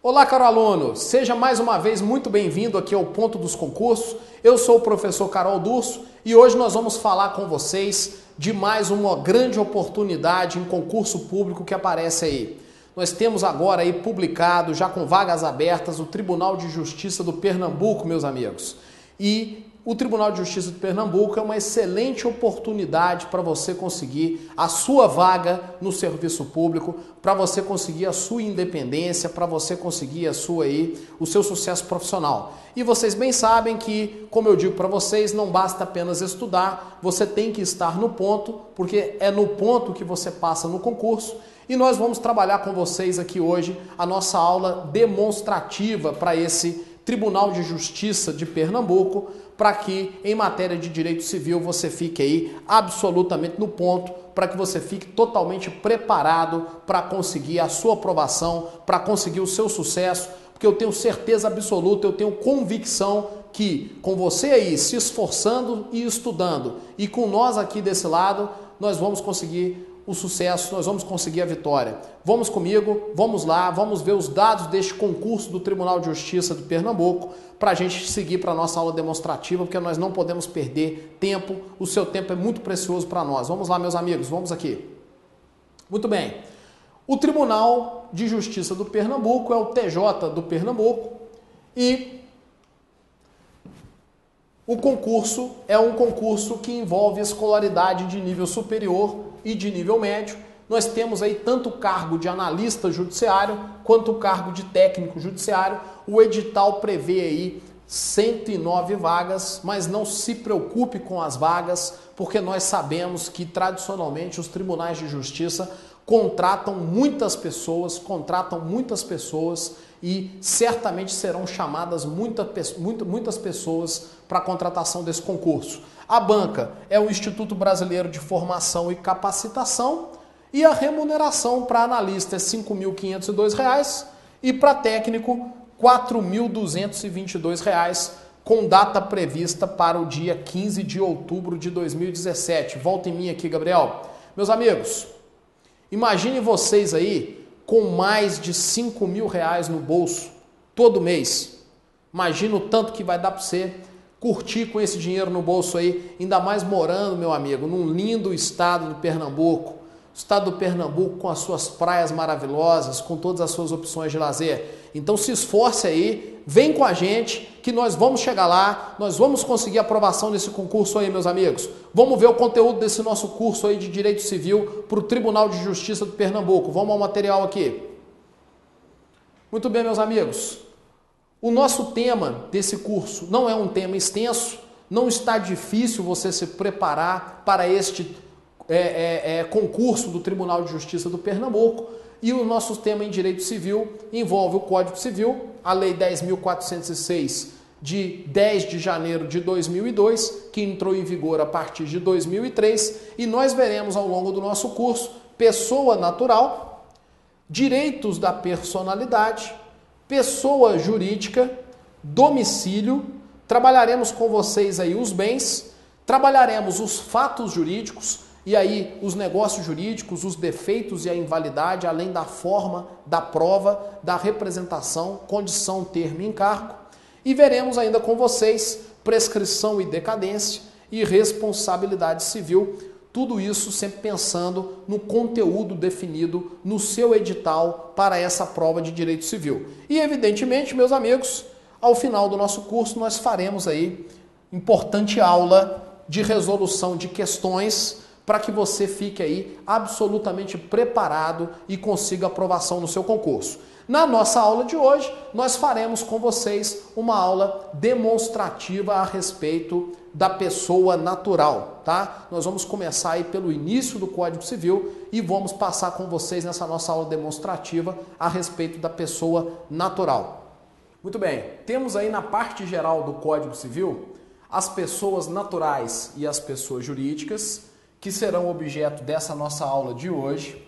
Olá, caro aluno! Seja mais uma vez muito bem-vindo aqui ao Ponto dos Concursos. Eu sou o professor Carol Durso e hoje nós vamos falar com vocês de mais uma grande oportunidade em concurso público que aparece aí. Nós temos agora aí publicado, já com vagas abertas, o Tribunal de Justiça do Pernambuco, meus amigos. E o Tribunal de Justiça de Pernambuco é uma excelente oportunidade para você conseguir a sua vaga no serviço público, para você conseguir a sua independência, para você conseguir o seu sucesso profissional. E vocês bem sabem que, como eu digo para vocês, não basta apenas estudar, você tem que estar no ponto, porque é no ponto que você passa no concurso. E nós vamos trabalhar com vocês aqui hoje a nossa aula demonstrativa para esse Tribunal de Justiça de Pernambuco, para que em matéria de direito civil você fique aí absolutamente no ponto, para que você fique totalmente preparado para conseguir a sua aprovação, para conseguir o seu sucesso, porque eu tenho certeza absoluta, eu tenho convicção que com você aí se esforçando e estudando e com nós aqui desse lado, nós vamos conseguir o sucesso, nós vamos conseguir a vitória. Vamos comigo, vamos lá, vamos ver os dados deste concurso do Tribunal de Justiça de Pernambuco para a gente seguir para a nossa aula demonstrativa, porque nós não podemos perder tempo, o seu tempo é muito precioso para nós. Vamos lá, meus amigos, vamos aqui. Muito bem, o Tribunal de Justiça do Pernambuco é o TJ do Pernambuco e o concurso é um concurso que envolve escolaridade de nível superior e de nível médio. Nós temos aí tanto o cargo de analista judiciário quanto o cargo de técnico judiciário. O edital prevê aí 109 vagas, mas não se preocupe com as vagas, porque nós sabemos que tradicionalmente os tribunais de justiça contratam muitas pessoas e certamente serão chamadas muitas pessoas para a contratação desse concurso. A banca é o Instituto Brasileiro de Formação e Capacitação e a remuneração para analista é R$ 5.502 e para técnico R$ 4.222, com data prevista para o dia 15 de outubro de 2017. Volta em mim aqui, Gabriel. Meus amigos, imagine vocês aí com mais de R$ 5.000 no bolso todo mês. Imagina o tanto que vai dar para você curtir com esse dinheiro no bolso aí, ainda mais morando, meu amigo, num lindo estado do Pernambuco. O estado do Pernambuco com as suas praias maravilhosas, com todas as suas opções de lazer. Então se esforce aí, vem com a gente que nós vamos chegar lá, nós vamos conseguir aprovação nesse concurso aí, meus amigos. Vamos ver o conteúdo desse nosso curso aí de Direito Civil para o Tribunal de Justiça do Pernambuco. Vamos ao material aqui. Muito bem, meus amigos. O nosso tema desse curso não é um tema extenso, não está difícil você se preparar para este concurso do Tribunal de Justiça do Pernambuco. E o nosso tema em Direito Civil envolve o Código Civil, a Lei 10.406 de 10 de janeiro de 2002, que entrou em vigor a partir de 2003, e nós veremos ao longo do nosso curso pessoa natural, direitos da personalidade, pessoa jurídica, domicílio, trabalharemos com vocês aí os bens, trabalharemos os fatos jurídicos, e aí os negócios jurídicos, os defeitos e a invalidade, além da forma da prova, da representação, condição, termo e encargo. E veremos ainda com vocês prescrição e decadência e responsabilidade civil. Tudo isso sempre pensando no conteúdo definido no seu edital para essa prova de direito civil. E evidentemente, meus amigos, ao final do nosso curso nós faremos aí importante aula de resolução de questões para que você fique aí absolutamente preparado e consiga aprovação no seu concurso. Na nossa aula de hoje, nós faremos com vocês uma aula demonstrativa a respeito da pessoa natural, tá? Nós vamos começar aí pelo início do Código Civil e vamos passar com vocês nessa nossa aula demonstrativa a respeito da pessoa natural. Muito bem, temos aí na parte geral do Código Civil as pessoas naturais e as pessoas jurídicas, que serão objeto dessa nossa aula de hoje.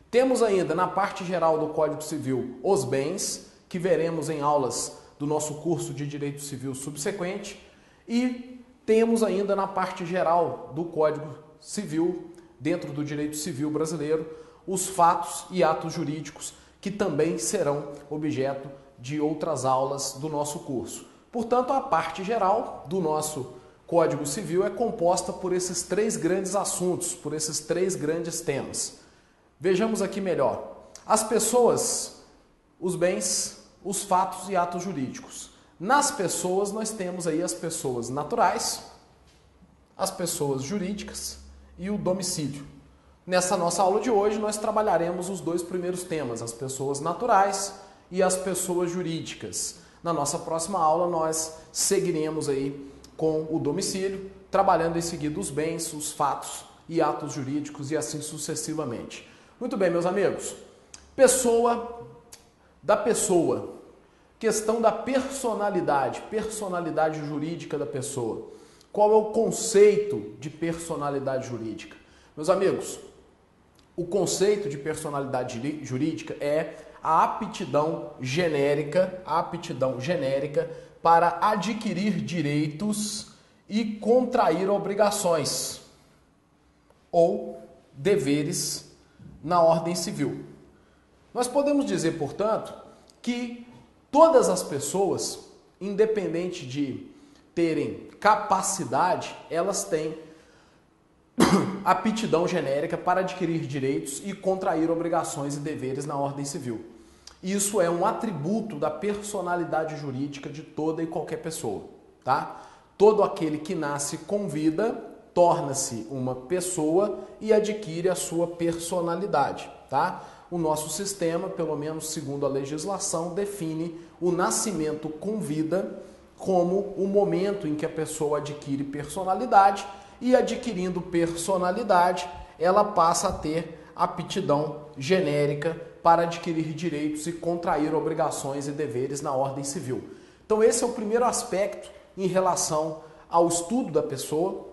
Temos ainda na parte geral do Código Civil os bens, que veremos em aulas do nosso curso de Direito Civil subsequente. E temos ainda na parte geral do Código Civil, dentro do Direito Civil brasileiro, os fatos e atos jurídicos, que também serão objeto de outras aulas do nosso curso. Portanto, a parte geral do nosso Código Civil é composta por esses três grandes assuntos, por esses três grandes temas. Vejamos aqui melhor. As pessoas, os bens, os fatos e atos jurídicos. Nas pessoas, nós temos aí as pessoas naturais, as pessoas jurídicas e o domicílio. Nessa nossa aula de hoje, nós trabalharemos os dois primeiros temas, as pessoas naturais e as pessoas jurídicas. Na nossa próxima aula, nós seguiremos aí com o domicílio, trabalhando em seguida os bens, os fatos e atos jurídicos e assim sucessivamente. Muito bem, meus amigos. Questão da personalidade jurídica da pessoa. Qual é o conceito de personalidade jurídica? Meus amigos, o conceito de personalidade jurídica é a aptidão genérica para adquirir direitos e contrair obrigações ou deveres na ordem civil. Nós podemos dizer, portanto, que todas as pessoas, independente de terem capacidade, elas têm aptidão genérica para adquirir direitos e contrair obrigações e deveres na ordem civil. Isso é um atributo da personalidade jurídica de toda e qualquer pessoa, tá? Todo aquele que nasce com vida torna-se uma pessoa e adquire a sua personalidade, tá? O nosso sistema, pelo menos segundo a legislação, define o nascimento com vida como o momento em que a pessoa adquire personalidade e adquirindo personalidade, ela passa a ter aptidão genérica para adquirir direitos e contrair obrigações e deveres na ordem civil. Então esse é o primeiro aspecto em relação ao estudo da pessoa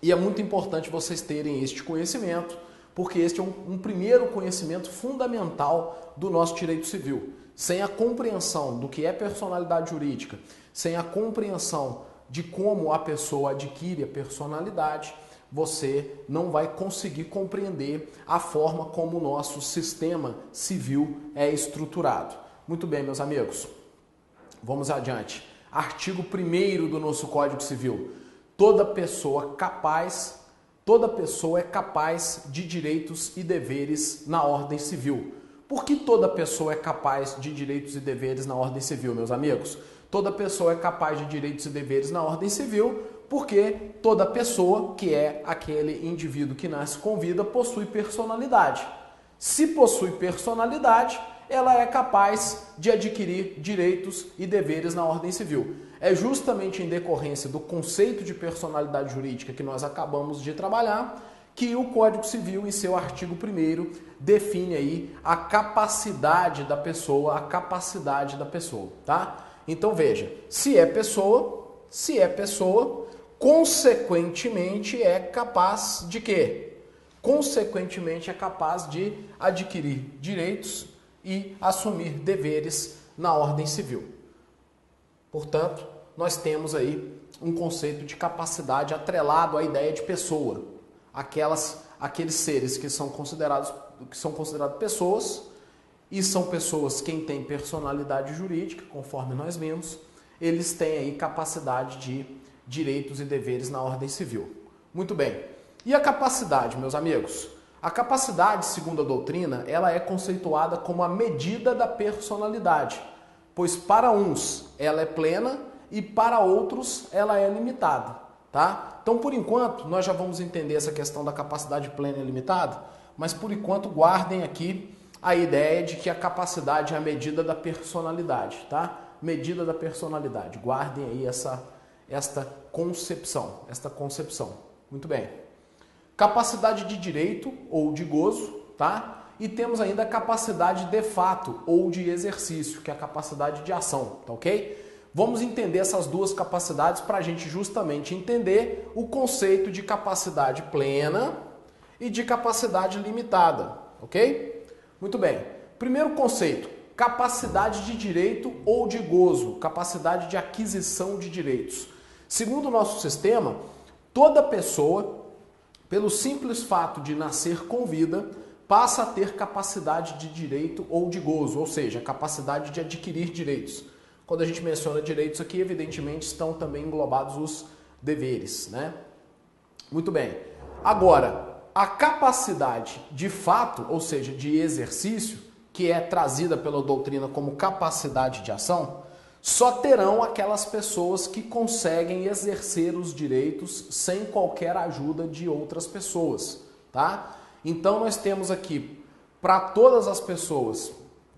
e é muito importante vocês terem este conhecimento, porque este é um primeiro conhecimento fundamental do nosso direito civil. Sem a compreensão do que é personalidade jurídica, sem a compreensão de como a pessoa adquire a personalidade, você não vai conseguir compreender a forma como o nosso sistema civil é estruturado. Muito bem, meus amigos. Vamos adiante. Artigo 1º do nosso Código Civil. Toda pessoa é capaz de direitos e deveres na ordem civil. Por que toda pessoa é capaz de direitos e deveres na ordem civil, meus amigos? Toda pessoa é capaz de direitos e deveres na ordem civil porque toda pessoa, que é aquele indivíduo que nasce com vida, possui personalidade. Se possui personalidade, ela é capaz de adquirir direitos e deveres na ordem civil. É justamente em decorrência do conceito de personalidade jurídica que nós acabamos de trabalhar que o Código Civil, em seu artigo 1º, define aí a capacidade da pessoa, tá? Então veja, se é pessoa, consequentemente é capaz de quê? Consequentemente é capaz de adquirir direitos e assumir deveres na ordem civil. Portanto, nós temos aí um conceito de capacidade atrelado à ideia de pessoa. Aqueles seres que são considerados pessoas, e são pessoas quem tem personalidade jurídica, conforme nós vimos, eles têm aí capacidade de direitos e deveres na ordem civil. Muito bem. E a capacidade, meus amigos? A capacidade, segundo a doutrina, ela é conceituada como a medida da personalidade, pois para uns ela é plena e para outros ela é limitada, tá? Então, por enquanto, nós já vamos entender essa questão da capacidade plena e limitada, mas por enquanto guardem aqui a ideia de que a capacidade é a medida da personalidade, tá? Medida da personalidade. Guardem aí esta concepção. Muito bem. Capacidade de direito ou de gozo, tá? E temos ainda a capacidade de fato ou de exercício, que é a capacidade de ação, tá ok? Vamos entender essas duas capacidades para a gente justamente entender o conceito de capacidade plena e de capacidade limitada, ok? Muito bem. Primeiro conceito, capacidade de direito ou de gozo, capacidade de aquisição de direitos. Segundo o nosso sistema, toda pessoa, pelo simples fato de nascer com vida, passa a ter capacidade de direito ou de gozo, ou seja, capacidade de adquirir direitos. Quando a gente menciona direitos aqui, evidentemente estão também englobados os deveres, né? Muito bem. Agora, a capacidade de fato, ou seja, de exercício, que é trazida pela doutrina como capacidade de ação, só terão aquelas pessoas que conseguem exercer os direitos sem qualquer ajuda de outras pessoas, tá? Então nós temos aqui, para todas as pessoas,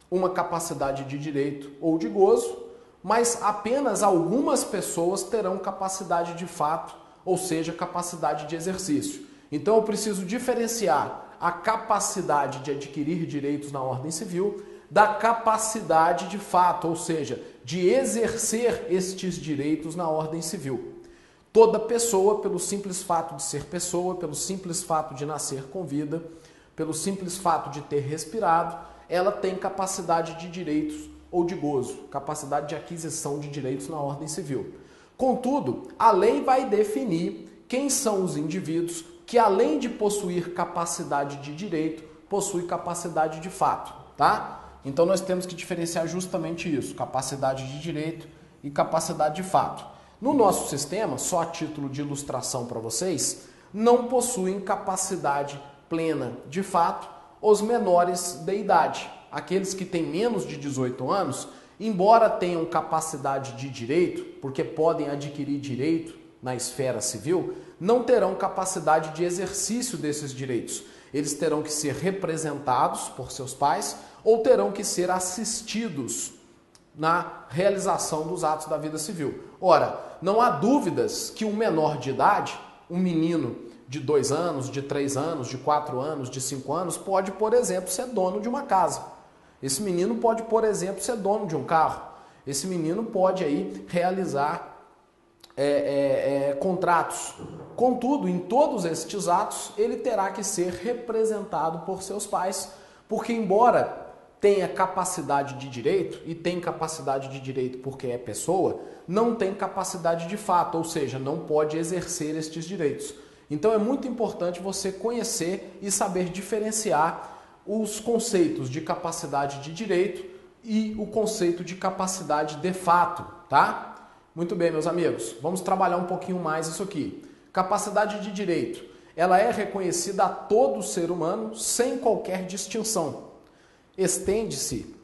uma capacidade de direito ou de gozo, mas apenas algumas pessoas terão capacidade de fato, ou seja, capacidade de exercício. Então eu preciso diferenciar a capacidade de adquirir direitos na ordem civil da capacidade de fato, ou seja, de exercer estes direitos na ordem civil. Toda pessoa, pelo simples fato de ser pessoa, pelo simples fato de nascer com vida, pelo simples fato de ter respirado, ela tem capacidade de direitos ou de gozo, capacidade de aquisição de direitos na ordem civil. Contudo, a lei vai definir quem são os indivíduos que, além de possuir capacidade de direito, possuem capacidade de fato, tá? Então nós temos que diferenciar justamente isso, capacidade de direito e capacidade de fato. No nosso sistema, só a título de ilustração para vocês, não possuem capacidade plena de fato os menores de idade. Aqueles que têm menos de 18 anos, embora tenham capacidade de direito, porque podem adquirir direito na esfera civil, não terão capacidade de exercício desses direitos. Eles terão que ser representados por seus pais ou terão que ser assistidos na realização dos atos da vida civil. Ora, não há dúvidas que um menor de idade, um menino de 2 anos, de 3 anos, de 4 anos, de 5 anos, pode, por exemplo, ser dono de uma casa. Esse menino pode, por exemplo, ser dono de um carro. Esse menino pode aí realizar contratos. Contudo, em todos estes atos, ele terá que ser representado por seus pais, porque embora tenha capacidade de direito, e tem capacidade de direito porque é pessoa, não tem capacidade de fato, ou seja, não pode exercer estes direitos. Então é muito importante você conhecer e saber diferenciar os conceitos de capacidade de direito e o conceito de capacidade de fato, tá? Muito bem, meus amigos, vamos trabalhar um pouquinho mais isso aqui. Capacidade de direito, ela é reconhecida a todo ser humano sem qualquer distinção. Estende-se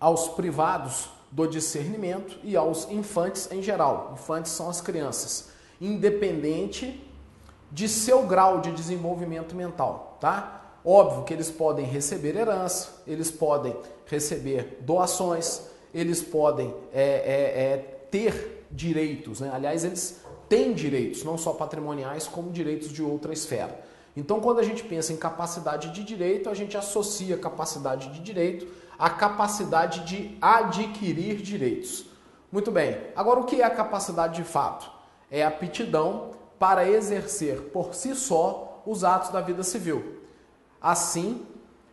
aos privados do discernimento e aos infantes em geral. Infantes são as crianças, independente de seu grau de desenvolvimento mental, tá? Óbvio que eles podem receber herança, eles podem receber doações, eles podem ter direitos, né? Aliás, eles têm direitos, não só patrimoniais, como direitos de outra esfera. Então, quando a gente pensa em capacidade de direito, a gente associa a capacidade de direito à capacidade de adquirir direitos. Muito bem, agora o que é a capacidade de fato? É a aptidão para exercer por si só os atos da vida civil. Assim,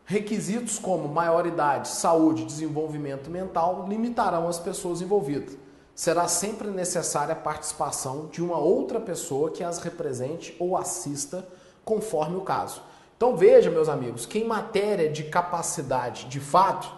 requisitos como maioridade, saúde, desenvolvimento mental limitarão as pessoas envolvidas. Será sempre necessária a participação de uma outra pessoa que as represente ou assista conforme o caso. Então veja, meus amigos, que em matéria de capacidade de fato,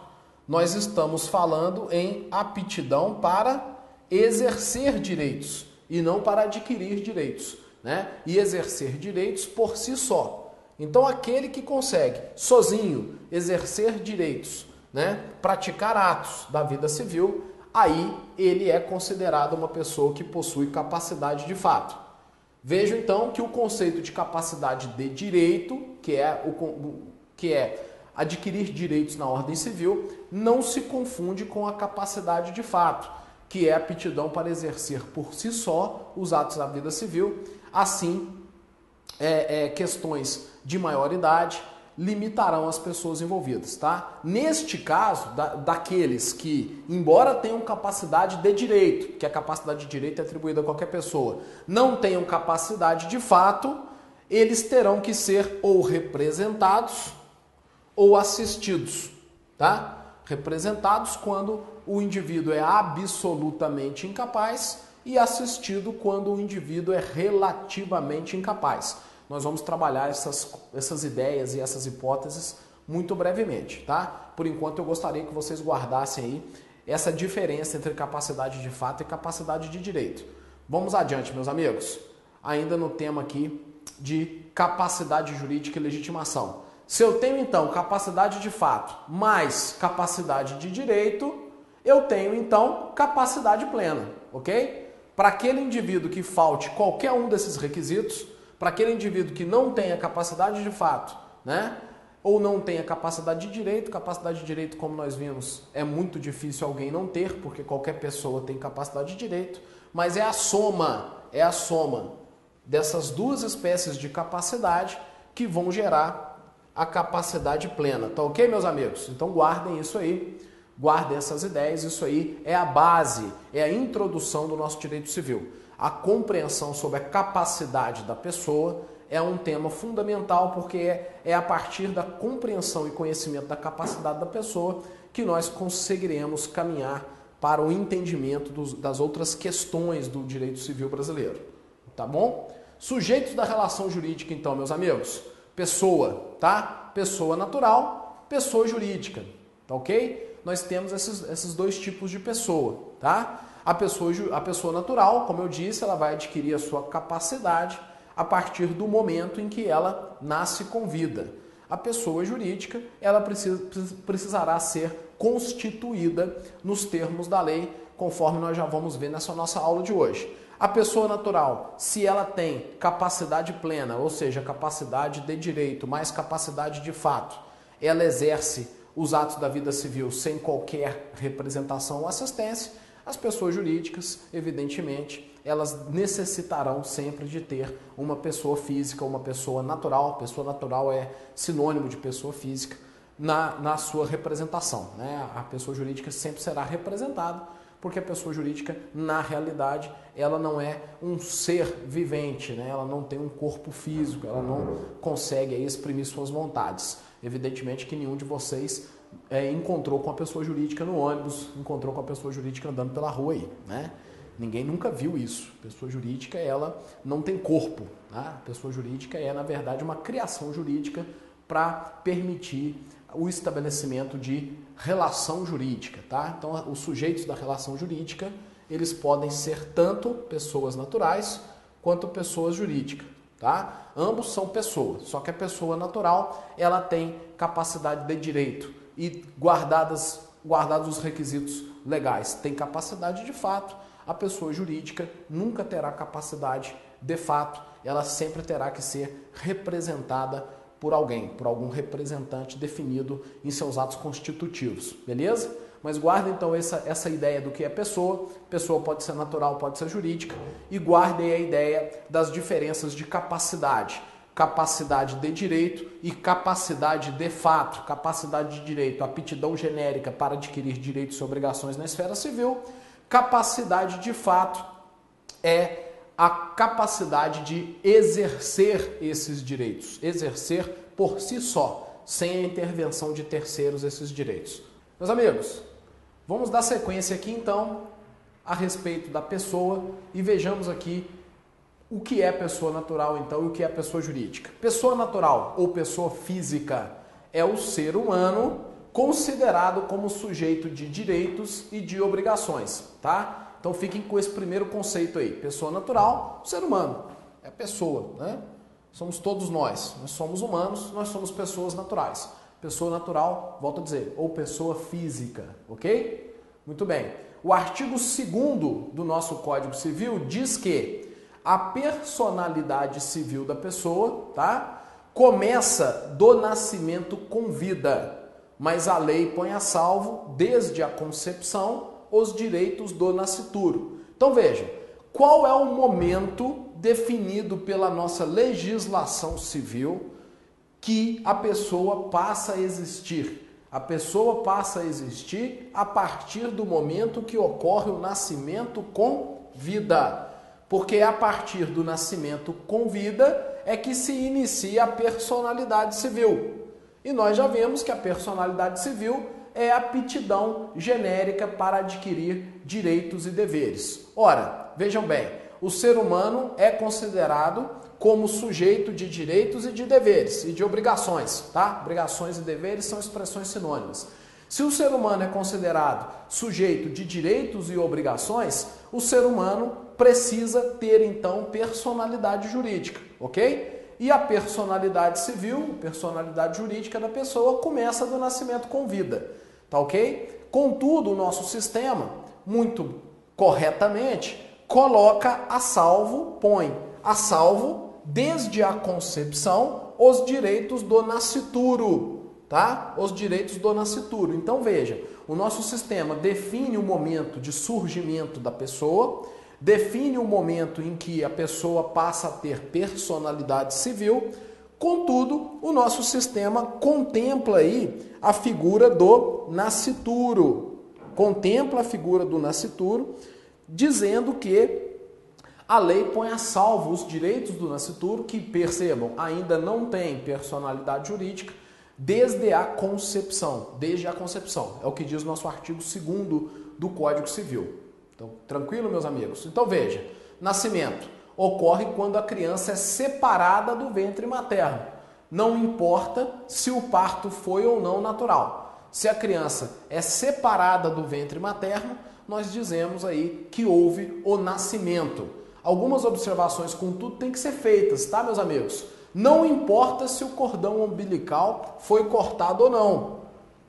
nós estamos falando em aptidão para exercer direitos e não para adquirir direitos, né? E exercer direitos por si só. Então aquele que consegue sozinho exercer direitos, né, praticar atos da vida civil, aí ele é considerado uma pessoa que possui capacidade de fato. Vejo então que o conceito de capacidade de direito, que é adquirir direitos na ordem civil, não se confunde com a capacidade de fato, que é a aptidão para exercer por si só os atos da vida civil. Assim, questões de maioridade limitarão as pessoas envolvidas, tá? Neste caso, daqueles que, embora tenham capacidade de direito, que a capacidade de direito é atribuída a qualquer pessoa, não tenham capacidade de fato, eles terão que ser ou representados ou assistidos, tá? Representados quando o indivíduo é absolutamente incapaz e assistido quando o indivíduo é relativamente incapaz. nós vamos trabalhar essas ideias e essas hipóteses muito brevemente, tá? Por enquanto eu gostaria que vocês guardassem aí essa diferença entre capacidade de fato e capacidade de direito. Vamos adiante, meus amigos. Ainda no tema aqui de capacidade jurídica e legitimação. Se eu tenho então capacidade de fato mais capacidade de direito, eu tenho então capacidade plena, ok? Para aquele indivíduo que falte qualquer um desses requisitos, para aquele indivíduo que não tenha capacidade de fato, né? Ou não tenha capacidade de direito, como nós vimos, é muito difícil alguém não ter, porque qualquer pessoa tem capacidade de direito, mas é a soma dessas duas espécies de capacidade que vão gerar a capacidade plena, tá ok, meus amigos? Então guardem isso aí, guardem essas ideias, isso aí é a base, é a introdução do nosso direito civil. A compreensão sobre a capacidade da pessoa é um tema fundamental, porque é a partir da compreensão e conhecimento da capacidade da pessoa que nós conseguiremos caminhar para o entendimento das outras questões do direito civil brasileiro. Tá bom? Sujeitos da relação jurídica, então, meus amigos. Pessoa, tá? Pessoa natural, pessoa jurídica, tá ok? Nós temos esses dois tipos de pessoa, tá? A pessoa natural, como eu disse, ela vai adquirir a sua capacidade a partir do momento em que ela nasce com vida. A pessoa jurídica, ela precisará ser constituída nos termos da lei, conforme nós já vamos ver nessa nossa aula de hoje. A pessoa natural, se ela tem capacidade plena, ou seja, capacidade de direito, mais capacidade de fato, ela exerce os atos da vida civil sem qualquer representação ou assistência. As pessoas jurídicas, evidentemente, elas necessitarão sempre de ter uma pessoa física, uma pessoa natural. Pessoa natural é sinônimo de pessoa física na sua representação, né? A pessoa jurídica sempre será representada, porque a pessoa jurídica, na realidade, ela não é um ser vivente, né? Ela não tem um corpo físico, ela não consegue aí exprimir suas vontades. Evidentemente que nenhum de vocês encontrou com a pessoa jurídica no ônibus, encontrou com a pessoa jurídica andando pela rua aí, né? Ninguém nunca viu isso. A pessoa jurídica, ela não tem corpo, tá? A pessoa jurídica é, na verdade, uma criação jurídica para permitir o estabelecimento de relação jurídica, tá? Então, os sujeitos da relação jurídica, eles podem ser tanto pessoas naturais quanto pessoas jurídicas, tá? Ambos são pessoas, só que a pessoa natural, ela tem capacidade de direito e guardados os requisitos legais, tem capacidade de fato. A pessoa jurídica nunca terá capacidade de fato, ela sempre terá que ser representada por alguém, por algum representante definido em seus atos constitutivos, beleza? Mas guardem então essa ideia do que é pessoa. Pessoa pode ser natural, pode ser jurídica, e guardem a ideia das diferenças de capacidade. Capacidade de direito e capacidade de fato. Capacidade de direito, aptidão genérica para adquirir direitos e obrigações na esfera civil. Capacidade de fato é a capacidade de exercer esses direitos, exercer por si só, sem a intervenção de terceiros esses direitos. Meus amigos, vamos dar sequência aqui então a respeito da pessoa e vejamos aqui o que é pessoa natural então e o que é pessoa jurídica. Pessoa natural ou pessoa física é o ser humano considerado como sujeito de direitos e de obrigações, tá? Então fiquem com esse primeiro conceito aí. Pessoa natural, ser humano, é pessoa, né? Somos todos nós somos humanos, nós somos pessoas naturais. Pessoa natural, volto a dizer, ou pessoa física, ok? Muito bem. O artigo 2º do nosso Código Civil diz que a personalidade civil da pessoa, tá? Começa do nascimento com vida, mas a lei põe a salvo, desde a concepção, os direitos do nascituro. Então veja, qual é o momento definido pela nossa legislação civil que a pessoa passa a existir? A pessoa passa a existir a partir do momento que ocorre o nascimento com vida. Porque é a partir do nascimento com vida é que se inicia a personalidade civil. E nós já vimos que a personalidade civil é a aptidão genérica para adquirir direitos e deveres. Ora, vejam bem, o ser humano é considerado como sujeito de direitos e de deveres e de obrigações, tá? Obrigações e deveres são expressões sinônimas. Se o ser humano é considerado sujeito de direitos e obrigações, o ser humano precisa ter, então, personalidade jurídica, ok? E a personalidade civil, personalidade jurídica da pessoa, começa do nascimento com vida, tá ok? Contudo, o nosso sistema, muito corretamente, coloca a salvo, põe a salvo, desde a concepção, os direitos do nascituro. Tá? Os direitos do nascituro. Então veja, o nosso sistema define o momento de surgimento da pessoa, define o momento em que a pessoa passa a ter personalidade civil, contudo, o nosso sistema contempla aí a figura do nascituro. Contempla a figura do nascituro, dizendo que a lei põe a salvo os direitos do nascituro, que, percebam, ainda não tem personalidade jurídica, desde a concepção, é o que diz o nosso artigo 2º do Código Civil. Então, tranquilo, meus amigos? Então, veja, nascimento ocorre quando a criança é separada do ventre materno. Não importa se o parto foi ou não natural. Se a criança é separada do ventre materno, nós dizemos aí que houve o nascimento. Algumas observações, contudo, têm que ser feitas, tá, meus amigos? Não importa se o cordão umbilical foi cortado ou não.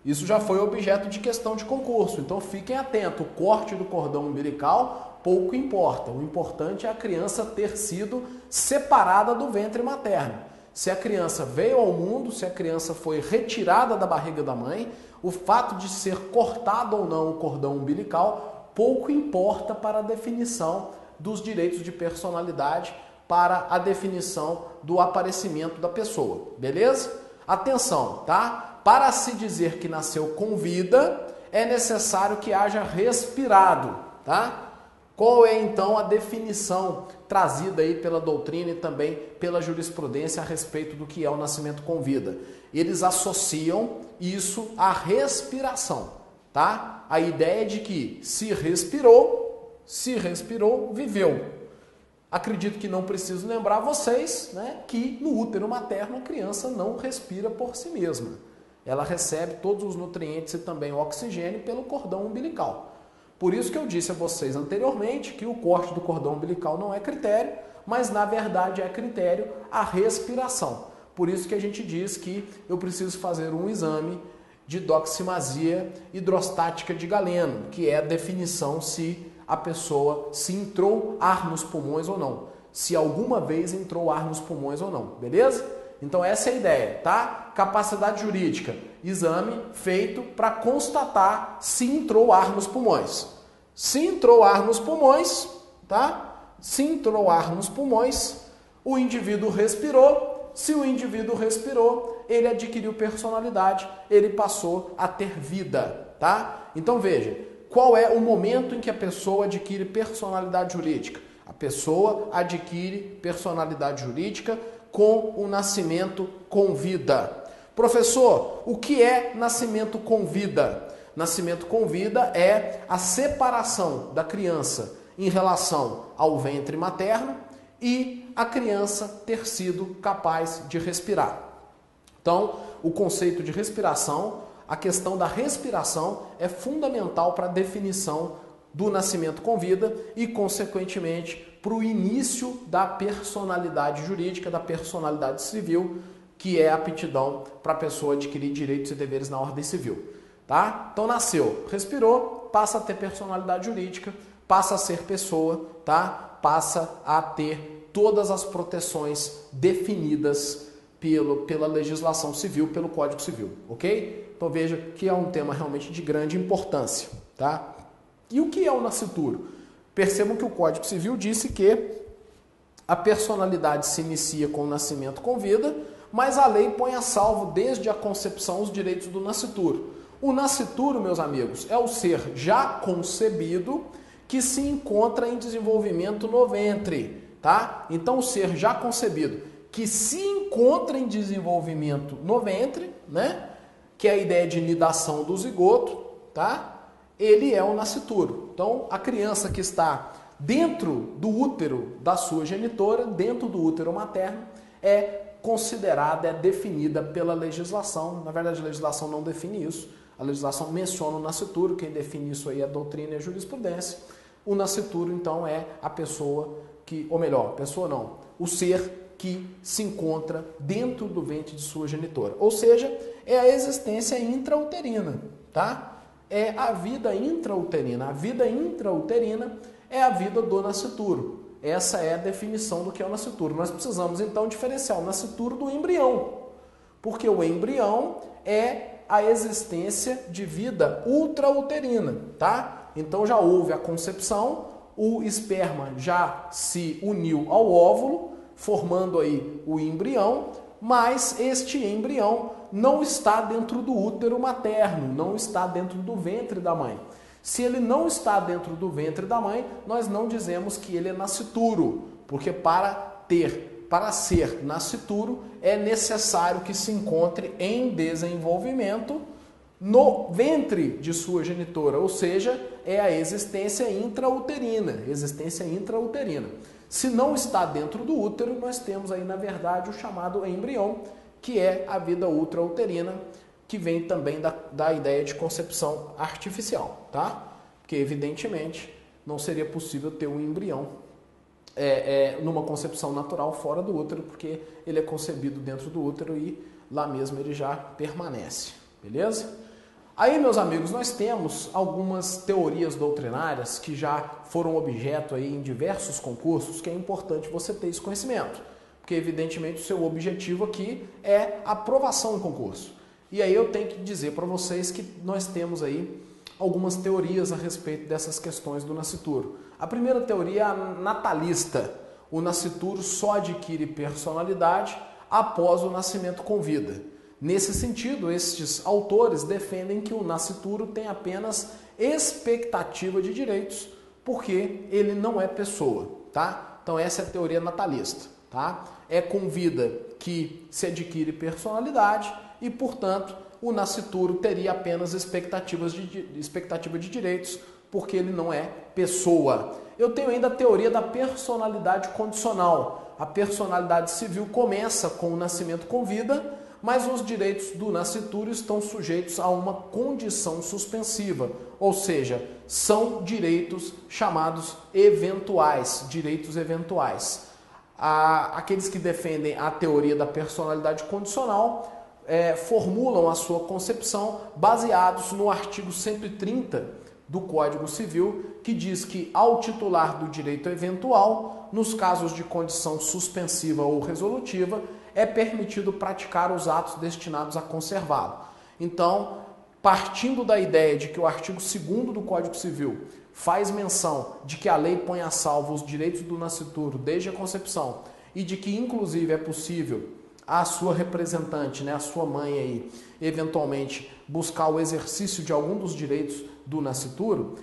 Isso já foi objeto de questão de concurso. Então fiquem atentos. O corte do cordão umbilical pouco importa. O importante é a criança ter sido separada do ventre materno. Se a criança veio ao mundo, se a criança foi retirada da barriga da mãe, o fato de ser cortado ou não o cordão umbilical pouco importa para a definição dos direitos de personalidade, para a definição do aparecimento da pessoa, beleza? Atenção, tá? Para se dizer que nasceu com vida, é necessário que haja respirado, tá? Qual é então a definição trazida aí pela doutrina e também pela jurisprudência a respeito do que é o nascimento com vida? Eles associam isso à respiração, tá? A ideia de que se respirou, viveu. Acredito que não preciso lembrar vocês, né, que no útero materno a criança não respira por si mesma. Ela recebe todos os nutrientes e também o oxigênio pelo cordão umbilical. Por isso que eu disse a vocês anteriormente que o corte do cordão umbilical não é critério, mas na verdade é critério a respiração. Por isso que a gente diz que eu preciso fazer um exame de doximasia hidrostática de Galeno, que é a definição se a pessoa se entrou ar nos pulmões ou não. Se alguma vez entrou ar nos pulmões ou não, beleza? Então essa é a ideia, tá? Capacidade jurídica, exame feito para constatar se entrou ar nos pulmões. Se entrou ar nos pulmões, tá? Se entrou ar nos pulmões, o indivíduo respirou. Se o indivíduo respirou, ele adquiriu personalidade, ele passou a ter vida, tá? Então veja, qual é o momento em que a pessoa adquire personalidade jurídica? A pessoa adquire personalidade jurídica com o nascimento com vida. Professor, o que é nascimento com vida? Nascimento com vida é a separação da criança em relação ao ventre materno e a criança ter sido capaz de respirar. Então, o conceito de respiração, a questão da respiração é fundamental para a definição do nascimento com vida e, consequentemente, para o início da personalidade jurídica, da personalidade civil, que é a aptidão para a pessoa adquirir direitos e deveres na ordem civil. Tá? Então, nasceu, respirou, passa a ter personalidade jurídica, passa a ser pessoa, tá? Passa a ter todas as proteções definidas pela legislação civil, pelo Código Civil, ok? Então veja que é um tema realmente de grande importância, tá? E o que é o nascituro? Percebam que o Código Civil disse que a personalidade se inicia com o nascimento com vida, mas a lei põe a salvo desde a concepção os direitos do nascituro. O nascituro, meus amigos, é o ser já concebido que se encontra em desenvolvimento no ventre, tá? Então o ser já concebido que se encontra em desenvolvimento no ventre, né? Que é a ideia de nidação do zigoto, tá? Ele é o nascituro. Então, a criança que está dentro do útero da sua genitora, dentro do útero materno, é considerada, é definida pela legislação. Na verdade, a legislação não define isso. A legislação menciona o nascituro, quem define isso aí é a doutrina e a jurisprudência. O nascituro, então, é a pessoa que, ou melhor, pessoa não, o ser que se encontra dentro do ventre de sua genitora. Ou seja, é a existência intrauterina, tá? É a vida intrauterina. A vida intrauterina é a vida do nascituro. Essa é a definição do que é o nascituro. Nós precisamos, então, diferenciar o nascituro do embrião, porque o embrião é a existência de vida ultrauterina, tá? Então já houve a concepção, o esperma já se uniu ao óvulo, formando aí o embrião, mas este embrião não está dentro do útero materno, não está dentro do ventre da mãe. Se ele não está dentro do ventre da mãe, nós não dizemos que ele é nascituro, porque para ser nascituro é necessário que se encontre em desenvolvimento no ventre de sua genitora, ou seja, é a existência intrauterina, Se não está dentro do útero, nós temos aí, na verdade, o chamado embrião, que é a vida ultrauterina, que vem também da ideia de concepção artificial, tá? Porque, evidentemente, não seria possível ter um embrião numa concepção natural fora do útero, porque ele é concebido dentro do útero e lá mesmo ele já permanece, beleza? Aí, meus amigos, nós temos algumas teorias doutrinárias que já foram objeto aí em diversos concursos, que é importante você ter esse conhecimento, porque evidentemente o seu objetivo aqui é aprovação no concurso. E aí eu tenho que dizer para vocês que nós temos aí algumas teorias a respeito dessas questões do nascituro. A primeira teoria é a natalista. O nascituro só adquire personalidade após o nascimento com vida. Nesse sentido, estes autores defendem que o nascituro tem apenas expectativa de direitos, porque ele não é pessoa, tá? Então essa é a teoria natalista, tá? É com vida que se adquire personalidade e, portanto, o nascituro teria apenas expectativa de direitos, porque ele não é pessoa. Eu tenho ainda a teoria da personalidade condicional. A personalidade civil começa com o nascimento com vida, mas os direitos do nascituro estão sujeitos a uma condição suspensiva, ou seja, são direitos chamados eventuais, direitos eventuais. Aqueles que defendem a teoria da personalidade condicional formulam a sua concepção baseados no artigo 130 do Código Civil, que diz que ao titular do direito eventual, nos casos de condição suspensiva ou resolutiva, é permitido praticar os atos destinados a conservá-lo. Então, partindo da ideia de que o artigo 2º do Código Civil faz menção de que a lei põe a salvo os direitos do nascituro desde a concepção e de que, inclusive, é possível a sua representante, a sua mãe aí, eventualmente buscar o exercício de algum dos direitos do nascituro,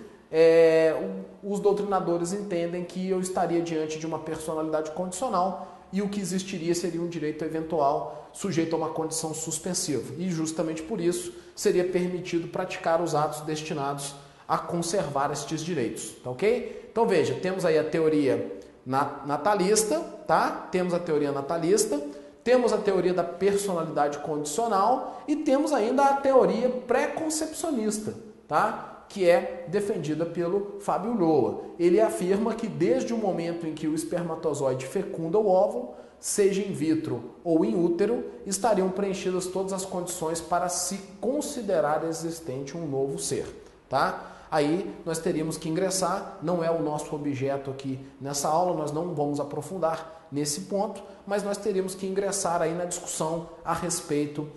os doutrinadores entendem que eu estaria diante de uma personalidade condicional e o que existiria seria um direito eventual sujeito a uma condição suspensiva. E justamente por isso seria permitido praticar os atos destinados a conservar estes direitos, tá ok? Então veja, temos aí a teoria natalista, tá? Temos a teoria natalista, temos a teoria da personalidade condicional e temos ainda a teoria pré-concepcionista, tá? Que é defendida pelo Fábio Ulloa. Ele afirma que desde o momento em que o espermatozoide fecunda o óvulo, seja in vitro ou in útero, estariam preenchidas todas as condições para se considerar existente um novo ser, tá? Aí nós teríamos que ingressar, não é o nosso objeto aqui nessa aula, nós não vamos aprofundar nesse ponto, mas nós teríamos que ingressar aí na discussão a respeito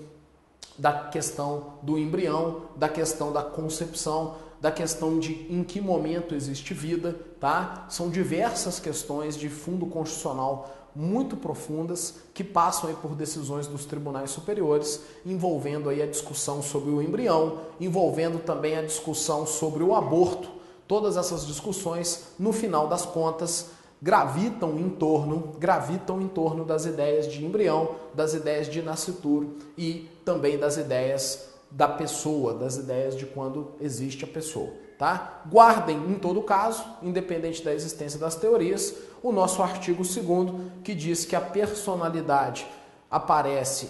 da questão do embrião, da questão da concepção, da questão de em que momento existe vida, tá? São diversas questões de fundo constitucional muito profundas que passam aí por decisões dos tribunais superiores, envolvendo aí a discussão sobre o embrião, envolvendo também a discussão sobre o aborto. Todas essas discussões, no final das contas, gravitam em torno das ideias de embrião, das ideias de nascituro e também das ideias da pessoa, das ideias de quando existe a pessoa, tá? Guardem, em todo caso, independente da existência das teorias, o nosso artigo 2º, que diz que a personalidade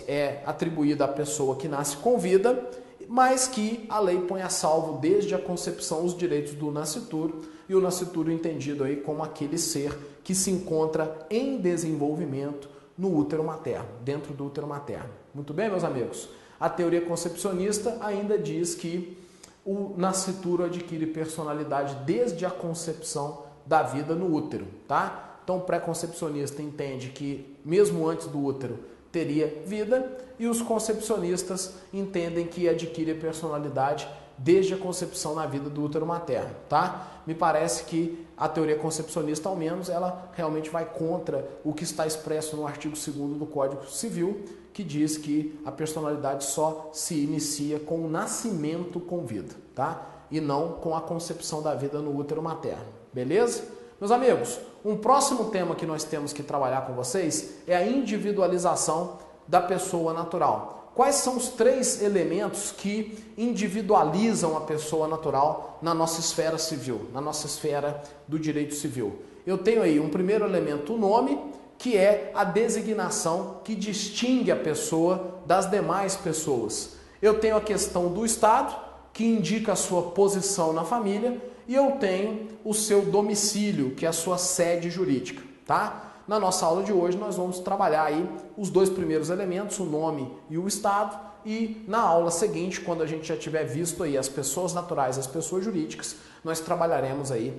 é atribuída à pessoa que nasce com vida, mas que a lei põe a salvo desde a concepção os direitos do nascituro, e o nascituro entendido aí como aquele ser que se encontra em desenvolvimento no útero materno, dentro do útero materno. Muito bem, meus amigos? A teoria concepcionista ainda diz que o nascituro adquire personalidade desde a concepção da vida no útero, tá? Então o pré-concepcionista entende que mesmo antes do útero teria vida, e os concepcionistas entendem que adquire personalidade desde a concepção na vida do útero materno, tá? Me parece que a teoria concepcionista, ao menos, ela realmente vai contra o que está expresso no artigo 2º do Código Civil, que diz que a personalidade só se inicia com o nascimento com vida, tá? E não com a concepção da vida no útero materno, beleza? Meus amigos, um próximo tema que nós temos que trabalhar com vocês é a individualização da pessoa natural. Quais são os 3 elementos que individualizam a pessoa natural na nossa esfera civil, na nossa esfera do direito civil? Eu tenho aí um primeiro elemento, o nome, que é a designação que distingue a pessoa das demais pessoas. Eu tenho a questão do Estado, que indica a sua posição na família, e eu tenho o seu domicílio, que é a sua sede jurídica, tá? Na nossa aula de hoje nós vamos trabalhar aí os 2 primeiros elementos, o nome e o Estado, e na aula seguinte, quando a gente já tiver visto aí as pessoas naturais e as pessoas jurídicas, nós trabalharemos aí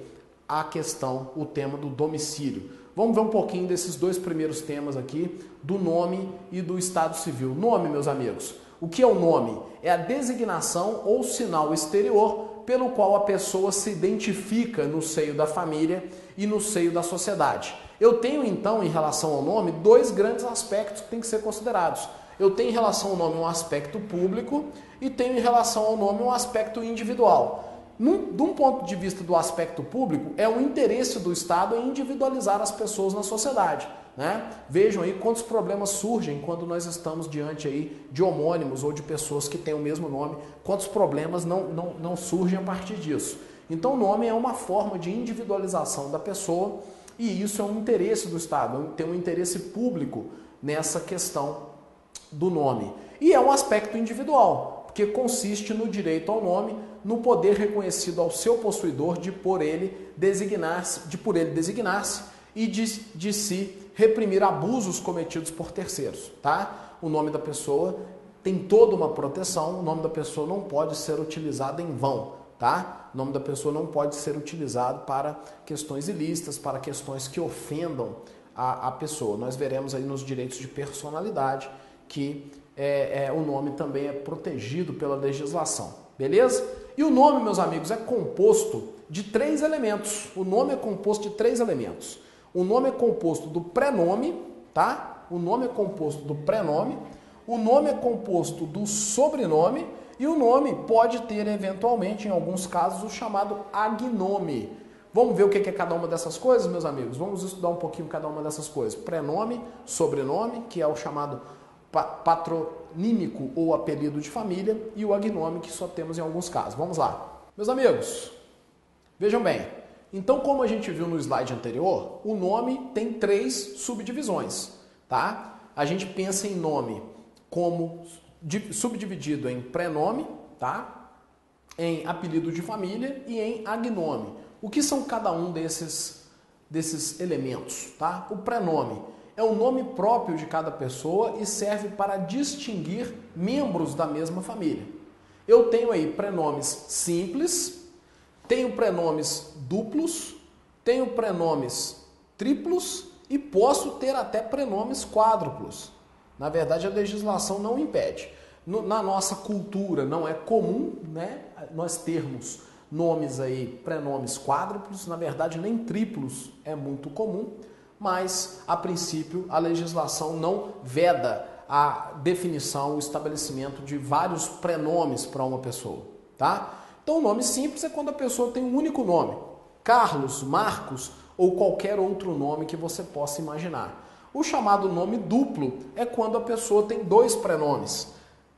a questão, o tema do domicílio. Vamos ver um pouquinho desses 2 primeiros temas aqui, do nome e do Estado Civil. Nome, meus amigos. O que é o nome? É a designação ou sinal exterior pelo qual a pessoa se identifica no seio da família e no seio da sociedade. Eu tenho então, em relação ao nome, 2 grandes aspectos que têm que ser considerados. Eu tenho em relação ao nome um aspecto público e tenho em relação ao nome um aspecto individual. De um ponto de vista do aspecto público, é o interesse do Estado em individualizar as pessoas na sociedade, né? Vejam aí quantos problemas surgem quando nós estamos diante aí de homônimos ou de pessoas que têm o mesmo nome, quantos problemas não surgem a partir disso. Então o nome é uma forma de individualização da pessoa e isso é um interesse do Estado, tem um interesse público nessa questão do nome. E é um aspecto individual, porque consiste no direito ao nome, no poder reconhecido ao seu possuidor de por ele designar-se e de se reprimir abusos cometidos por terceiros, tá? O nome da pessoa tem toda uma proteção, o nome da pessoa não pode ser utilizado em vão, tá? O nome da pessoa não pode ser utilizado para questões ilícitas, para questões que ofendam a pessoa. Nós veremos aí nos direitos de personalidade que o nome também é protegido pela legislação, beleza? E o nome, meus amigos, é composto de 3 elementos. O nome é composto de 3 elementos. O nome é composto do prenome, tá? O nome é composto do prenome, o nome é composto do sobrenome e o nome pode ter, eventualmente, em alguns casos, o chamado agnome. Vamos ver o que é cada uma dessas coisas, meus amigos? Vamos estudar um pouquinho cada uma dessas coisas. Prenome, sobrenome, que é o chamado patronímico ou apelido de família, e o agnome, que só temos em alguns casos. Vamos lá. Meus amigos, vejam bem. Então, como a gente viu no slide anterior, o nome tem 3 subdivisões, tá? A gente pensa em nome como subdividido em prenome, tá? Em apelido de família e em agnome. O que são cada um desses elementos, tá? O prenome é o nome próprio de cada pessoa e serve para distinguir membros da mesma família. Eu tenho aí prenomes simples, tenho prenomes duplos, tenho prenomes triplos e posso ter até prenomes quádruplos. Na verdade, a legislação não impede. Na nossa cultura não é comum, né, nós termos nomes aí, prenomes quádruplos, na verdade nem triplos é muito comum, mas a princípio a legislação não veda a definição, o estabelecimento de vários prenomes para uma pessoa, tá? Então o nome simples é quando a pessoa tem um único nome, Carlos, Marcos ou qualquer outro nome que você possa imaginar. O chamado nome duplo é quando a pessoa tem 2 prenomes,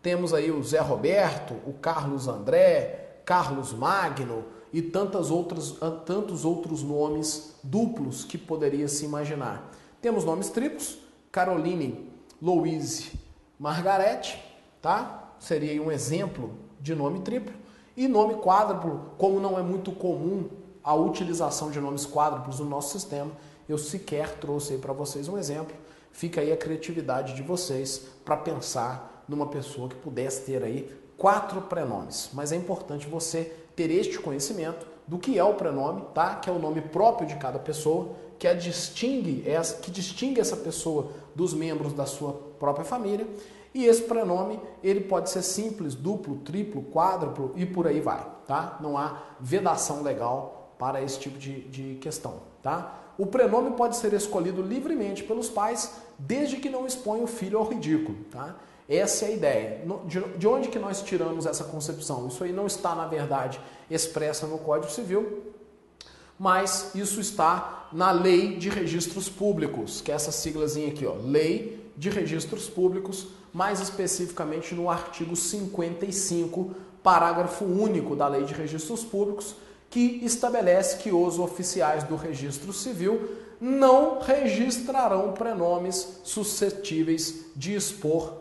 Temos aí o Zé Roberto, o Carlos André, Carlos Magno e tantos outros nomes duplos que poderia se imaginar. Temos nomes triplos, Caroline, Louise, Margarete, tá? Seria um exemplo de nome triplo. E nome quádruplo, como não é muito comum a utilização de nomes quádruplos no nosso sistema, eu sequer trouxe aí para vocês um exemplo. Fica aí a criatividade de vocês para pensar numa pessoa que pudesse ter aí 4 prenomes. Mas é importante você ter este conhecimento do que é o prenome, tá? Que é o nome próprio de cada pessoa, que distingue essa pessoa dos membros da sua própria família. E esse prenome, ele pode ser simples, duplo, triplo, quádruplo e por aí vai, tá? Não há vedação legal para esse tipo de questão, tá? O prenome pode ser escolhido livremente pelos pais, desde que não exponha o filho ao ridículo, tá? Essa é a ideia. De onde que nós tiramos essa concepção? Isso aí não está, na verdade, expressa no Código Civil, mas isso está na Lei de Registros Públicos, que é essa siglazinha aqui, ó, Lei de Registros Públicos, mais especificamente no artigo 55, parágrafo único da Lei de Registros Públicos, que estabelece que os oficiais do Registro Civil não registrarão prenomes suscetíveis de expor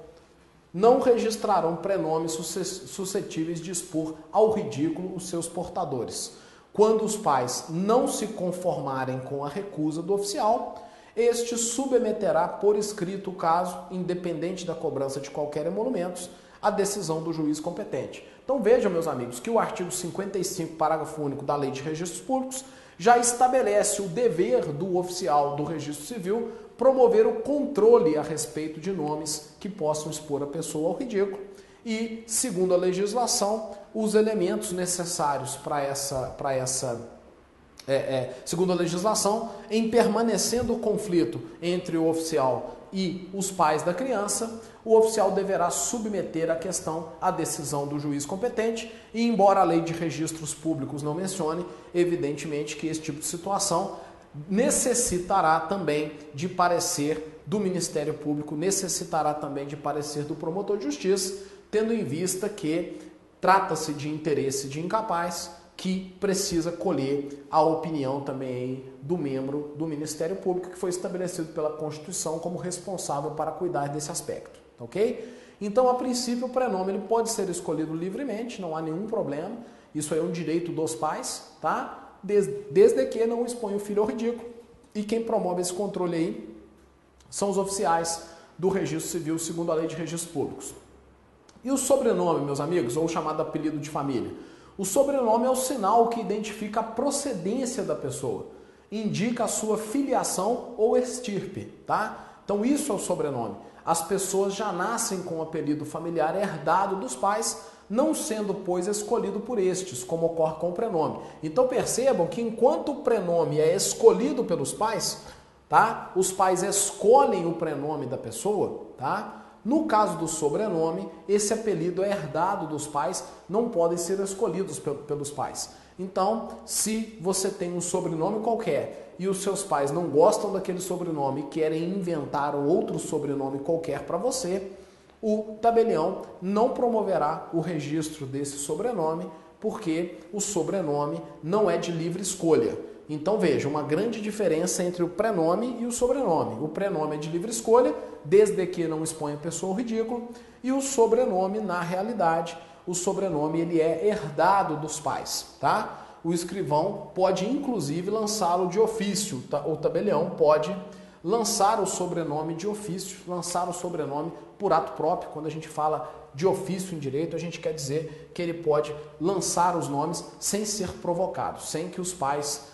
ao ridículo os seus portadores. Quando os pais não se conformarem com a recusa do oficial, este submeterá por escrito o caso, independente da cobrança de qualquer emolumentos, à decisão do juiz competente. Então vejam, meus amigos, que o artigo 55, parágrafo único da Lei de Registros Públicos já estabelece o dever do oficial do Registro Civil promover o controle a respeito de nomes que possam expor a pessoa ao ridículo e, segundo a legislação, os elementos necessários segundo a legislação, em permanecendo o conflito entre o oficial e os pais da criança, o oficial deverá submeter a questão à decisão do juiz competente e, embora a Lei de Registros Públicos não mencione, evidentemente que esse tipo de situação necessitará também de parecer do Ministério Público, necessitará também de parecer do promotor de justiça, tendo em vista que trata-se de interesse de incapaz que precisa colher a opinião também do membro do Ministério Público que foi estabelecido pela Constituição como responsável para cuidar desse aspecto, ok? Então, a princípio, o prenome ele pode ser escolhido livremente, não há nenhum problema, isso é um direito dos pais, tá? Desde que não expõe o filho ao ridículo. E quem promove esse controle aí são os oficiais do Registro Civil, segundo a Lei de Registros Públicos. E o sobrenome, meus amigos, ou o chamado apelido de família? O sobrenome é o sinal que identifica a procedência da pessoa, indica a sua filiação ou estirpe, tá? Então isso é o sobrenome. As pessoas já nascem com o apelido familiar herdado dos pais, não sendo, pois, escolhido por estes, como ocorre com o prenome. Então percebam que enquanto o prenome é escolhido pelos pais, tá? Os pais escolhem o prenome da pessoa, tá? No caso do sobrenome, esse apelido é herdado dos pais, não podem ser escolhidos pelos pais. Então, se você tem um sobrenome qualquer e os seus pais não gostam daquele sobrenome e querem inventar outro sobrenome qualquer para você, o tabelião não promoverá o registro desse sobrenome, porque o sobrenome não é de livre escolha. Então veja, uma grande diferença entre o prenome e o sobrenome. O prenome é de livre escolha, desde que não exponha a pessoa ao ridículo, e o sobrenome, na realidade, o sobrenome ele é herdado dos pais, tá? O escrivão pode inclusive lançá-lo de ofício, tá? O tabelião pode lançar o sobrenome de ofício, lançar o sobrenome por ato próprio. Quando a gente fala de ofício em direito, a gente quer dizer que ele pode lançar os nomes sem ser provocado, sem que os pais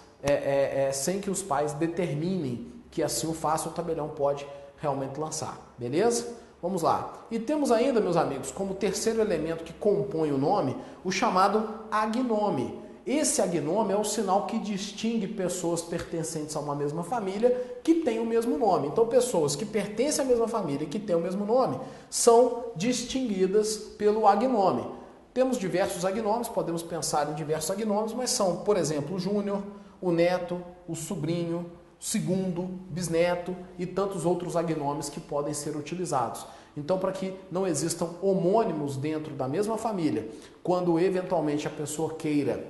determinem que assim o faça, o tabelião pode realmente lançar, beleza? Vamos lá. E temos ainda, meus amigos, como terceiro elemento que compõe o nome, o chamado agnome. Esse agnome é o sinal que distingue pessoas pertencentes a uma mesma família que têm o mesmo nome. Então, pessoas que pertencem à mesma família e que têm o mesmo nome são distinguidas pelo agnome. Temos diversos agnomes, podemos pensar em diversos agnomes, mas são, por exemplo, o júnior, o neto, o sobrinho, segundo, bisneto e tantos outros agnomes que podem ser utilizados. Então, para que não existam homônimos dentro da mesma família, quando eventualmente a pessoa queira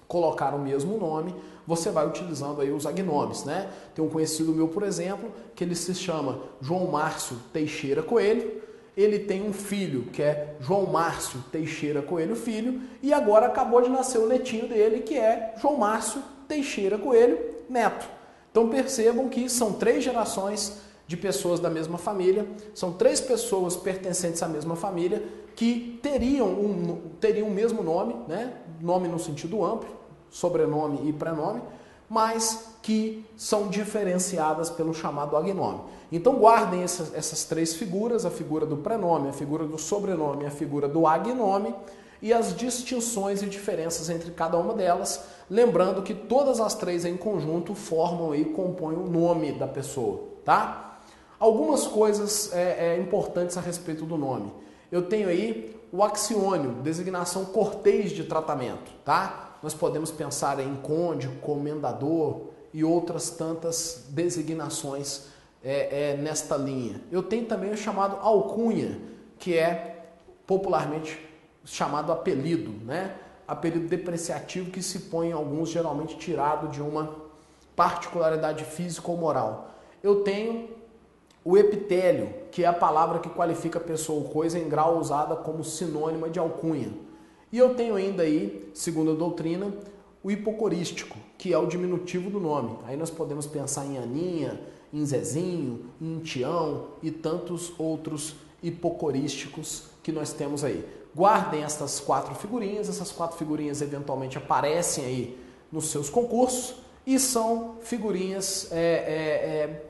colocar o mesmo nome, você vai utilizando aí os agnomes, né? Tem um conhecido meu, por exemplo, que ele se chama João Márcio Teixeira Coelho. Ele tem um filho que é João Márcio Teixeira Coelho Filho, e agora acabou de nascer o netinho dele, que é João Márcio Teixeira Coelho Neto. Então percebam que são 3 gerações de pessoas da mesma família, são 3 pessoas pertencentes à mesma família que teriam o mesmo nome, né? Nome no sentido amplo, sobrenome e prenome, mas que são diferenciadas pelo chamado agnome. Então guardem essas 3 figuras, a figura do prenome, a figura do sobrenome e a figura do agnome, e as distinções e diferenças entre cada uma delas, lembrando que todas as 3 em conjunto formam e compõem o nome da pessoa, tá? Algumas coisas importantes a respeito do nome. Eu tenho aí o axiônio, designação cortês de tratamento, tá? Nós podemos pensar em conde, comendador e outras tantas designações nesta linha. Eu tenho também o chamado alcunha, que é popularmente chamado apelido, né? Apelido depreciativo que se põe em alguns, geralmente tirado de uma particularidade física ou moral. Eu tenho o epitélio, que é a palavra que qualifica pessoa ou coisa em grau usada como sinônima de alcunha. E eu tenho ainda aí, segundo a doutrina, o hipocorístico, que é o diminutivo do nome. Aí nós podemos pensar em Aninha, em Zezinho, em Tião e tantos outros hipocorísticos que nós temos aí. Guardem essas 4 figurinhas, essas 4 figurinhas eventualmente aparecem aí nos seus concursos e são figurinhas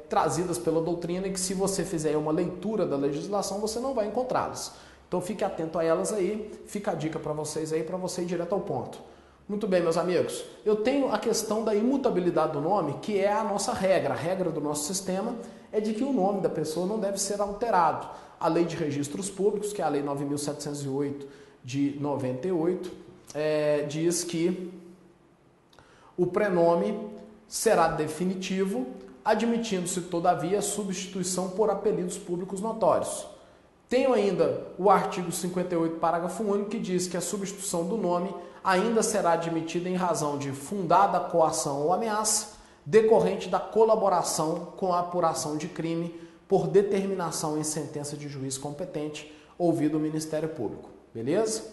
trazidas pela doutrina e que, se você fizer uma leitura da legislação, você não vai encontrá-las. Então fique atento a elas aí, fica a dica para vocês aí, para você ir direto ao ponto. Muito bem, meus amigos, eu tenho a questão da imutabilidade do nome, que é a nossa regra. A regra do nosso sistema é de que o nome da pessoa não deve ser alterado. A Lei de Registros Públicos, que é a Lei 9.708 de 98, diz que o prenome será definitivo, admitindo-se, todavia, a substituição por apelidos públicos notórios. Tenho ainda o artigo 58, parágrafo único, que diz que a substituição do nome ainda será admitida em razão de fundada coação ou ameaça, decorrente da colaboração com a apuração de crime por determinação em sentença de juiz competente, ouvido o Ministério Público. Beleza?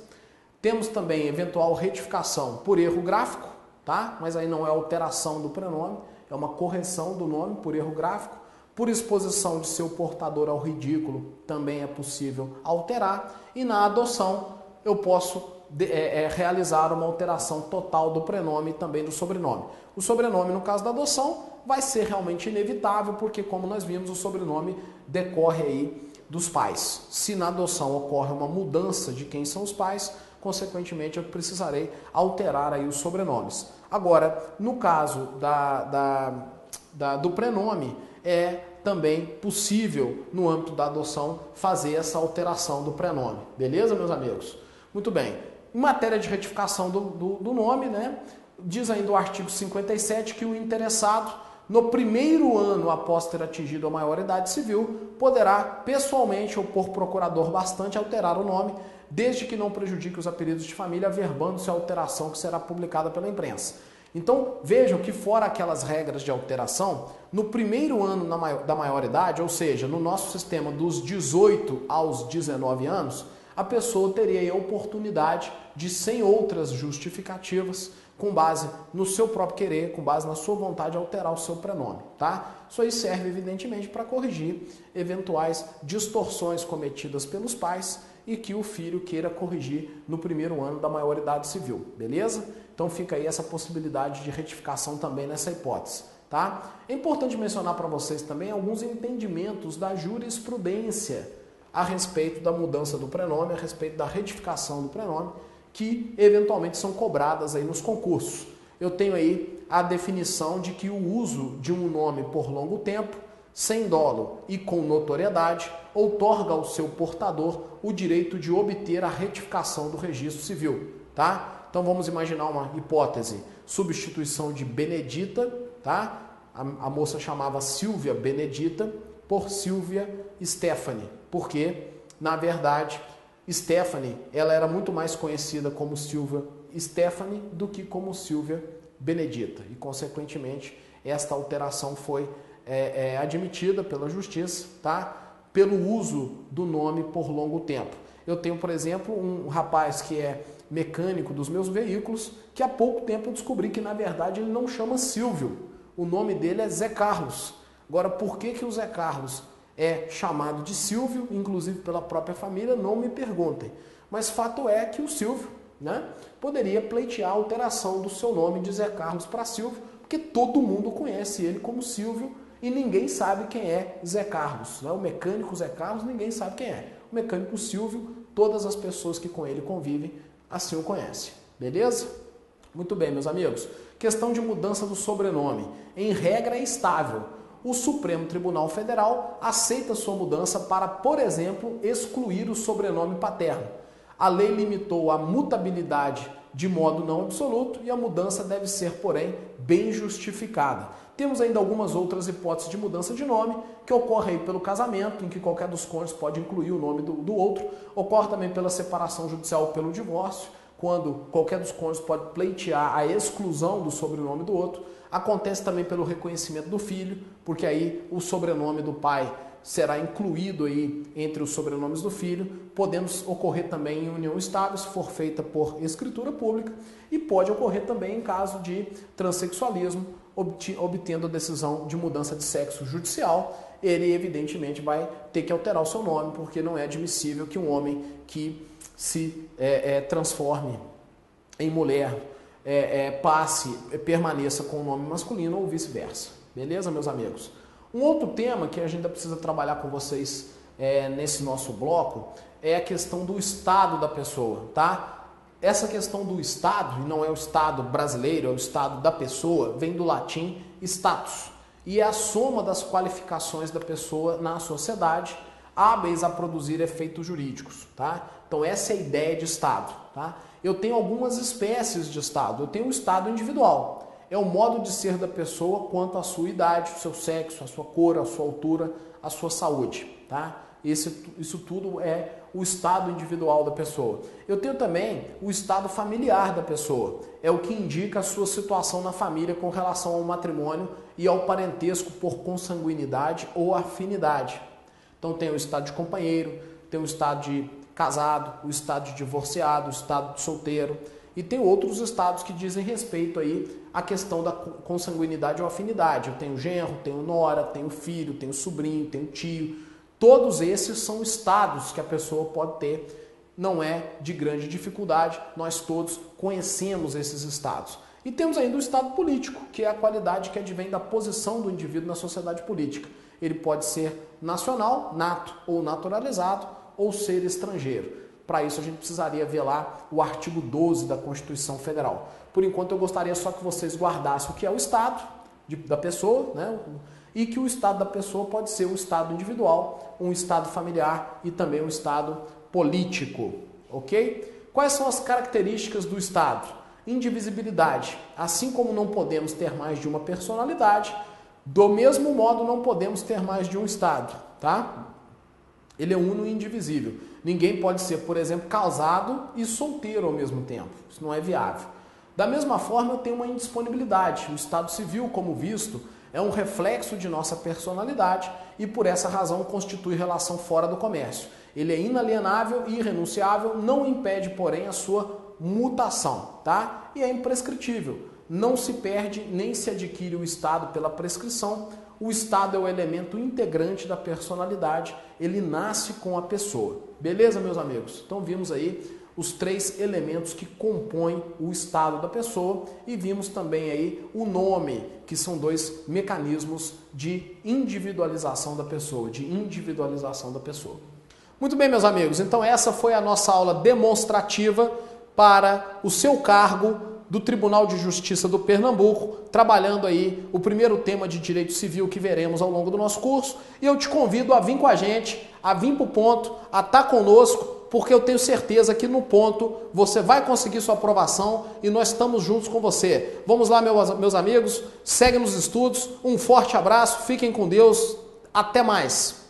Temos também eventual retificação por erro gráfico, tá? Mas aí não é alteração do prenome, é uma correção do nome por erro gráfico. Por exposição de seu portador ao ridículo, também é possível alterar. E na adoção, eu posso realizar uma alteração total do prenome e também do sobrenome. O sobrenome, no caso da adoção, vai ser realmente inevitável, porque, como nós vimos, o sobrenome decorre aí dos pais. Se na adoção ocorre uma mudança de quem são os pais, consequentemente eu precisarei alterar aí os sobrenomes. Agora, no caso do prenome, é também possível, no âmbito da adoção, fazer essa alteração do prenome. Beleza, meus amigos? Muito bem. Em matéria de retificação do nome, né, diz ainda o artigo 57 que o interessado, no primeiro ano após ter atingido a maioridade civil, poderá pessoalmente ou por procurador bastante alterar o nome, desde que não prejudique os apelidos de família, averbando-se a alteração que será publicada pela imprensa. Então, vejam que, fora aquelas regras de alteração, no primeiro ano da maioridade, ou seja, no nosso sistema dos 18 aos 19 anos, a pessoa teria a oportunidade de, sem outras justificativas, com base no seu próprio querer, com base na sua vontade, alterar o seu prenome, tá? Isso aí serve, evidentemente, para corrigir eventuais distorções cometidas pelos pais e que o filho queira corrigir no primeiro ano da maioridade civil, beleza? Então fica aí essa possibilidade de retificação também nessa hipótese, tá? É importante mencionar para vocês também alguns entendimentos da jurisprudência a respeito da mudança do prenome, a respeito da retificação do prenome, que eventualmente são cobradas aí nos concursos. Eu tenho aí a definição de que o uso de um nome por longo tempo, sem dolo e com notoriedade, outorga ao seu portador o direito de obter a retificação do registro civil, tá? Então vamos imaginar uma hipótese, substituição de Benedita, tá? A moça chamava Silvia Benedita, por Silvia Stephanie, porque, na verdade, Stephanie, ela era muito mais conhecida como Silvia Stephanie do que como Silvia Benedita. E, consequentemente, esta alteração foi admitida pela justiça, tá? Pelo uso do nome por longo tempo. Eu tenho, por exemplo, um rapaz que é mecânico dos meus veículos, que há pouco tempo eu descobri que, na verdade, ele não chama Silvio. O nome dele é Zé Carlos. Agora, por que o Zé Carlos é chamado de Silvio, inclusive pela própria família, não me perguntem. Mas fato é que o Silvio, né, poderia pleitear a alteração do seu nome de Zé Carlos para Silvio, porque todo mundo conhece ele como Silvio e ninguém sabe quem é Zé Carlos. Né? O mecânico Zé Carlos, ninguém sabe quem é. O mecânico Silvio, todas as pessoas que com ele convivem assim o conhecem. Beleza? Muito bem, meus amigos. Questão de mudança do sobrenome. Em regra, é estável. O Supremo Tribunal Federal aceita sua mudança para, por exemplo, excluir o sobrenome paterno. A lei limitou a mutabilidade de modo não absoluto e a mudança deve ser, porém, bem justificada. Temos ainda algumas outras hipóteses de mudança de nome, que ocorre aí pelo casamento, em que qualquer dos cônjuges pode incluir o nome do outro. Ocorre também pela separação judicial ou pelo divórcio, quando qualquer dos cônjuges pode pleitear a exclusão do sobrenome do outro. Acontece também pelo reconhecimento do filho, porque aí o sobrenome do pai será incluído aí entre os sobrenomes do filho, podendo ocorrer também em união estável, se for feita por escritura pública, e pode ocorrer também em caso de transexualismo, obtendo a decisão de mudança de sexo judicial. Ele evidentemente vai ter que alterar o seu nome, porque não é admissível que um homem que se transforme em mulher permaneça com o nome masculino ou vice-versa. Beleza, meus amigos? Um outro tema que a gente ainda precisa trabalhar com vocês nesse nosso bloco é a questão do estado da pessoa, tá? Essa questão do estado, e não é o estado brasileiro, é o estado da pessoa, vem do latim status, e é a soma das qualificações da pessoa na sociedade, hábeis a produzir efeitos jurídicos, tá? Então essa é a ideia de estado, tá? Eu tenho algumas espécies de estado. Eu tenho o estado individual. É o modo de ser da pessoa quanto à sua idade, o seu sexo, a sua cor, a sua altura, a sua saúde, tá? Isso tudo é o estado individual da pessoa. Eu tenho também o estado familiar da pessoa. É o que indica a sua situação na família com relação ao matrimônio e ao parentesco por consanguinidade ou afinidade. Então tem o estado de companheiro, tem o estado de casado, o estado de divorciado, o estado de solteiro, e tem outros estados que dizem respeito aí à questão da consanguinidade ou afinidade. Eu tenho genro, tenho nora, tenho filho, tenho sobrinho, tenho tio. Todos esses são estados que a pessoa pode ter. Não é de grande dificuldade, nós todos conhecemos esses estados. E temos ainda o estado político, que é a qualidade que advém da posição do indivíduo na sociedade política. Ele pode ser nacional, nato ou naturalizado, ou ser estrangeiro. Para isso a gente precisaria ver lá o artigo 12 da Constituição Federal. Por enquanto eu gostaria só que vocês guardassem o que é o estado da pessoa, né? E que o estado da pessoa pode ser um estado individual, um estado familiar e também um estado político, ok? Quais são as características do estado? Indivisibilidade. Assim como não podemos ter mais de uma personalidade, do mesmo modo não podemos ter mais de um estado, tá? Ele é uno e indivisível. Ninguém pode ser, por exemplo, casado e solteiro ao mesmo tempo. Isso não é viável. Da mesma forma, eu tenho uma indisponibilidade. O estado civil, como visto, é um reflexo de nossa personalidade e, por essa razão, constitui relação fora do comércio. Ele é inalienável e irrenunciável, não impede, porém, a sua mutação, tá? E é imprescritível. Não se perde nem se adquire o estado pela prescrição. O estado é o elemento integrante da personalidade, ele nasce com a pessoa. Beleza, meus amigos? Então vimos aí os 3 elementos que compõem o estado da pessoa e vimos também aí o nome, que são 2 mecanismos de individualização da pessoa, Muito bem, meus amigos, então essa foi a nossa aula demonstrativa para o seu cargo do Tribunal de Justiça do Pernambuco, trabalhando aí o primeiro tema de direito civil que veremos ao longo do nosso curso. E eu te convido a vir com a gente, a vir para o ponto, a estar conosco, porque eu tenho certeza que no ponto você vai conseguir sua aprovação e nós estamos juntos com você. Vamos lá, meus amigos, segue nos estudos, um forte abraço, fiquem com Deus, Até mais!